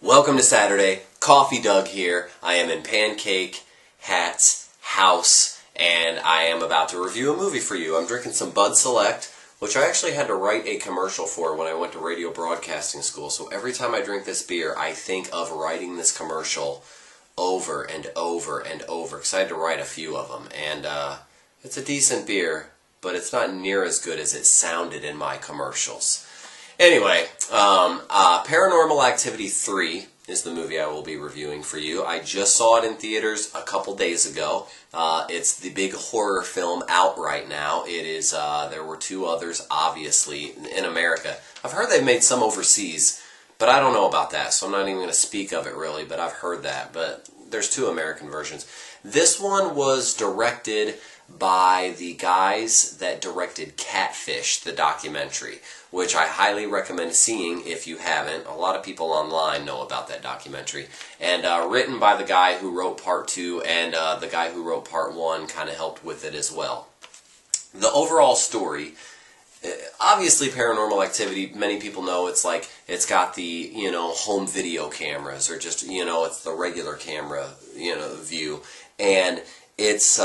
Welcome to Saturday. Coffee Doug here. I am in Pancake Hat's house, and I am about to review a movie for you. I'm drinking some Bud Select, which I actually had to write a commercial for when I went to radio broadcasting school. So every time I drink this beer, I think of writing this commercial over and over and over, because I had to write a few of them. And it's a decent beer, but it's not near as good as it sounded in my commercials. Anyway, Paranormal Activity 3 is the movie I will be reviewing for you. I just saw it in theaters a couple days ago. It's the big horror film out right now. It is. There were two others, obviously, in America. I've heard they've made some overseas, but I don't know about that, so I'm not even going to speak of it really, but I've heard that. But there's two American versions. This one was directed by the guys that directed Catfish, the documentary, which I highly recommend seeing if you haven't. A lot of people online know about that documentary. And written by the guy who wrote Part 2, and the guy who wrote Part 1 kind of helped with it as well. The overall story, obviously Paranormal Activity, many people know it's like, it's got the, home video cameras, or just, it's the regular camera, view. And it's,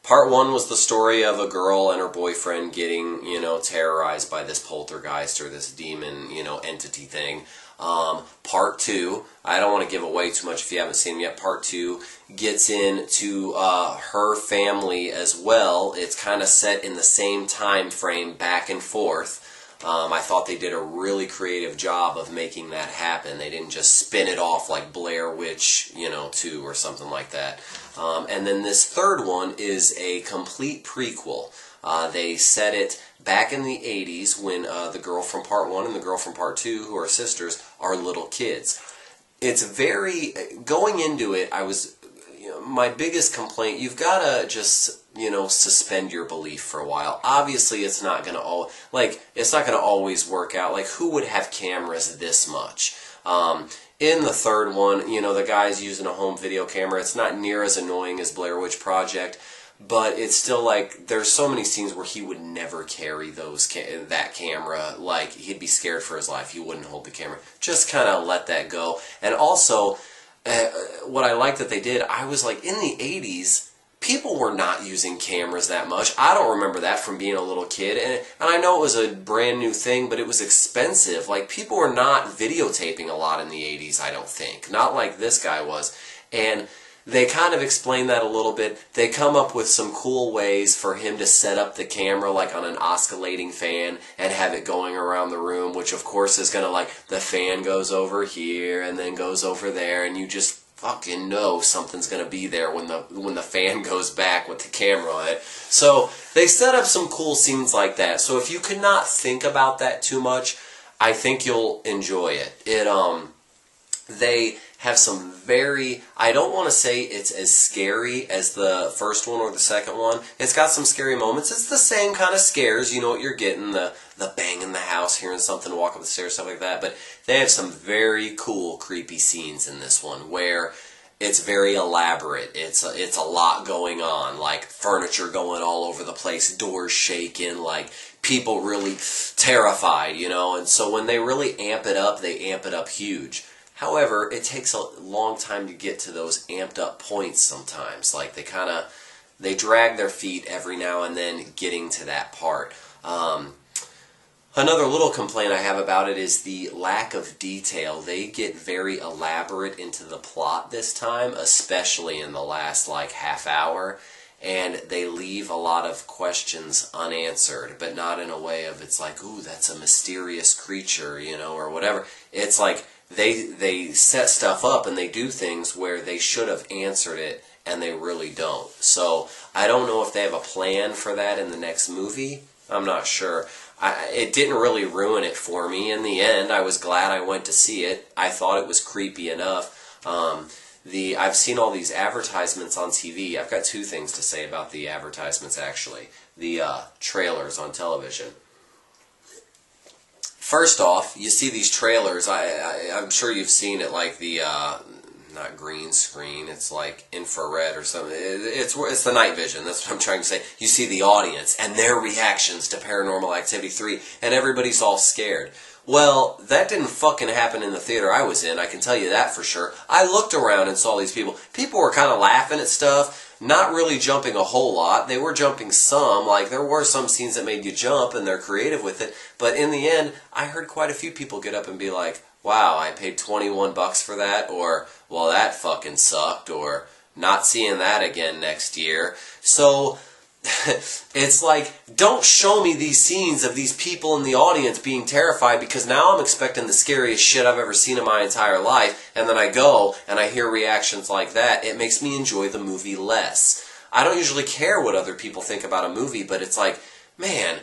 Part 1 was the story of a girl and her boyfriend getting, terrorized by this poltergeist or this demon, entity thing. Part 2, I don't want to give away too much if you haven't seen them yet. Part 2 gets into her family as well. It's kind of set in the same time frame, back and forth. I thought they did a really creative job of making that happen. They didn't just spin it off like Blair Witch, 2 or something like that. And then this third one is a complete prequel. They set it back in the 80s when the girl from Part 1 and the girl from Part 2, who are sisters, are little kids. It's very, going into it, I was, my biggest complaint, you've got to just, suspend your belief for a while. Obviously, it's not going to always work out. Like, who would have cameras this much? In the third one, the guy's using a home video camera. It's not near as annoying as Blair Witch Project, but it's still like, there's so many scenes where he would never carry that camera. Like, he'd be scared for his life. He wouldn't hold the camera. Just kind of let that go. And also, what I like that they did, I was like, in the 80s, people were not using cameras that much. I don't remember that from being a little kid. And I know it was a brand new thing, but it was expensive. Like, people were not videotaping a lot in the 80s, I don't think. Not like this guy was. And they kind of explain that a little bit. They come up with some cool ways for him to set up the camera, like on an oscillating fan, and have it going around the room, which of course is going to, the fan goes over here and then goes over there, and you just fucking know something's going to be there when the fan goes back with the camera on it. So they set up some cool scenes like that. So if you could not think about that too much, I think you'll enjoy it. They have some very, I don't want to say it's as scary as the first one or the second one. It's got some scary moments. It's the same kind of scares, you know what you're getting, the bang in the house, hearing something walk up the stairs, stuff like that. But they have some very cool, creepy scenes in this one where it's very elaborate. It's a lot going on, like furniture going all over the place, doors shaking, like people really terrified, And so when they really amp it up, they amp it up huge. However, it takes a long time to get to those amped up points sometimes. Like, they drag their feet every now and then getting to that part. Another little complaint I have about it is the lack of detail. They get very elaborate into the plot this time, especially in the last, half hour. And they leave a lot of questions unanswered, but not in a way of it's like, ooh, that's a mysterious creature, or whatever. It's like, they set stuff up and they do things where they should have answered it and they really don't. So I don't know if they have a plan for that in the next movie. I'm not sure. It didn't really ruin it for me in the end. I was glad I went to see it. I thought it was creepy enough. I've seen all these advertisements on TV. I've got two things to say about the advertisements, actually. The trailers on television. First off, you see these trailers, I'm sure you've seen it, like the, not green screen, it's like infrared or something. It's the night vision, that's what I'm trying to say. You see the audience and their reactions to Paranormal Activity 3, and everybody's all scared. Well, that didn't fucking happen in the theater I was in, I can tell you that for sure. I looked around and saw these people. People were kind of laughing at stuff, not really jumping a whole lot. They were jumping some, like there were some scenes that made you jump and they're creative with it. But in the end, I heard quite a few people get up and be like, wow, I paid $21 for that, or, well, that fucking sucked, or not seeing that again next year. So it's like, don't show me these scenes of these people in the audience being terrified, because now I'm expecting the scariest shit I've ever seen in my entire life, and then I go and I hear reactions like that. It makes me enjoy the movie less. I don't usually care what other people think about a movie, but it's like, man,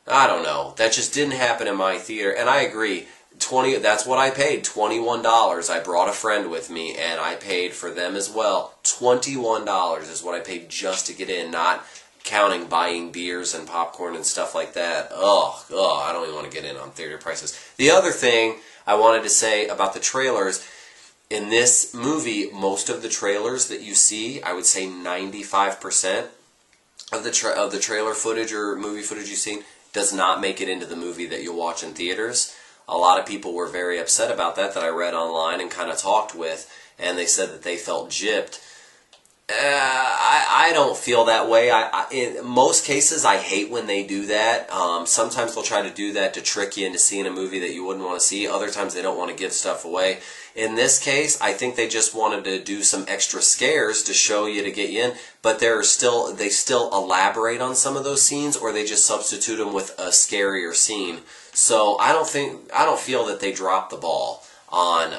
I don't know. That just didn't happen in my theater, and I agree. That's what I paid, $21. I brought a friend with me, and I paid for them as well. $21 is what I paid just to get in, not counting buying beers and popcorn and stuff like that. Ugh, I don't even want to get in on theater prices. The other thing I wanted to say about the trailers, in this movie, most of the trailers that you see, I would say 95% of the trailer footage or movie footage you've seen does not make it into the movie that you'll watch in theaters. A lot of people were very upset about that I read online and kind of talked with, and they said that they felt gypped. I don't feel that way. In most cases, I hate when they do that. Sometimes they'll try to do that to trick you into seeing a movie that you wouldn't want to see. Other times they don't want to give stuff away. In this case, I think they just wanted to do some extra scares to show you to get you in, but they still elaborate on some of those scenes, or they just substitute them with a scarier scene. So I don't feel that they dropped the ball on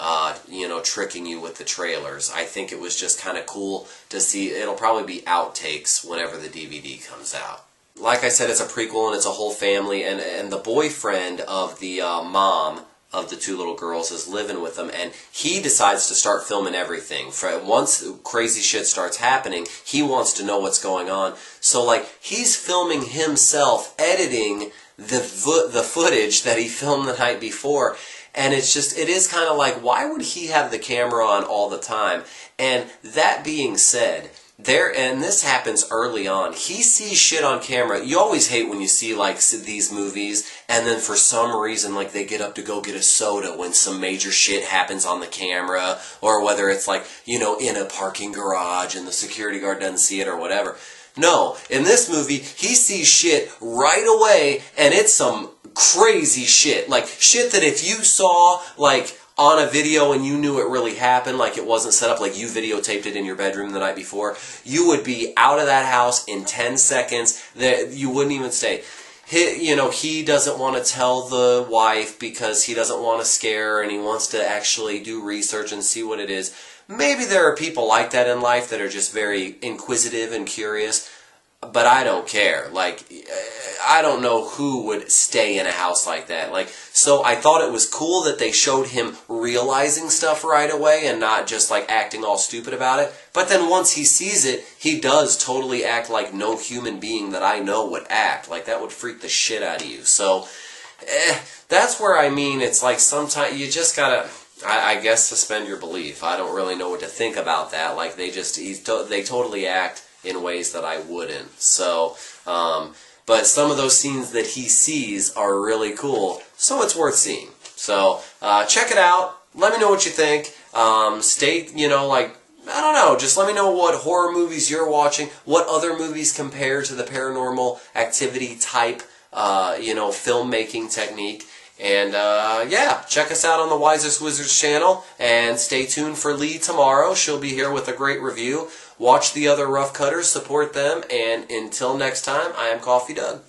tricking you with the trailers. I think it was just kind of cool to see. It'll probably be outtakes whenever the DVD comes out. Like I said, it's a prequel and it's a whole family, and the boyfriend of the mom of the two little girls is living with them, and he decides to start filming everything. Once crazy shit starts happening, he wants to know what's going on. So like, he's filming himself editing the footage that he filmed the night before. And it is kind of like, why would he have the camera on all the time? And that being said, and this happens early on, he sees shit on camera. You always hate when you see like these movies, and then for some reason like they get up to go get a soda when some major shit happens on the camera, or whether it's like, in a parking garage and the security guard doesn't see it or whatever. No, in this movie, he sees shit right away, and it's some crazy shit. Like, shit that if you saw, like, on a video and you knew it really happened, like it wasn't set up, like you videotaped it in your bedroom the night before, you would be out of that house in 10 seconds. You wouldn't even stay. He doesn't want to tell the wife because he doesn't want to scare her, and he wants to actually do research and see what it is. Maybe there are people like that in life that are just very inquisitive and curious, but I don't care. Like, I don't know who would stay in a house like that. Like, so I thought it was cool that they showed him realizing stuff right away and not just like acting all stupid about it. But then once he sees it, he does totally act like no human being that I know would act. Like, that would freak the shit out of you. So, that's where I mean, it's like sometimes you just gotta, I guess, suspend your belief. I don't really know what to think about that. Like, they totally act in ways that I wouldn't. So, but some of those scenes that he sees are really cool, so it's worth seeing. So, check it out. Let me know what you think. I don't know, just let me know what horror movies you're watching, what other movies compare to the Paranormal Activity type, filmmaking technique. And, check us out on the Wisest Wizards channel, and stay tuned for Lee tomorrow. She'll be here with a great review. Watch the other Rough Cutters, support them, and until next time, I am Coffee Doug.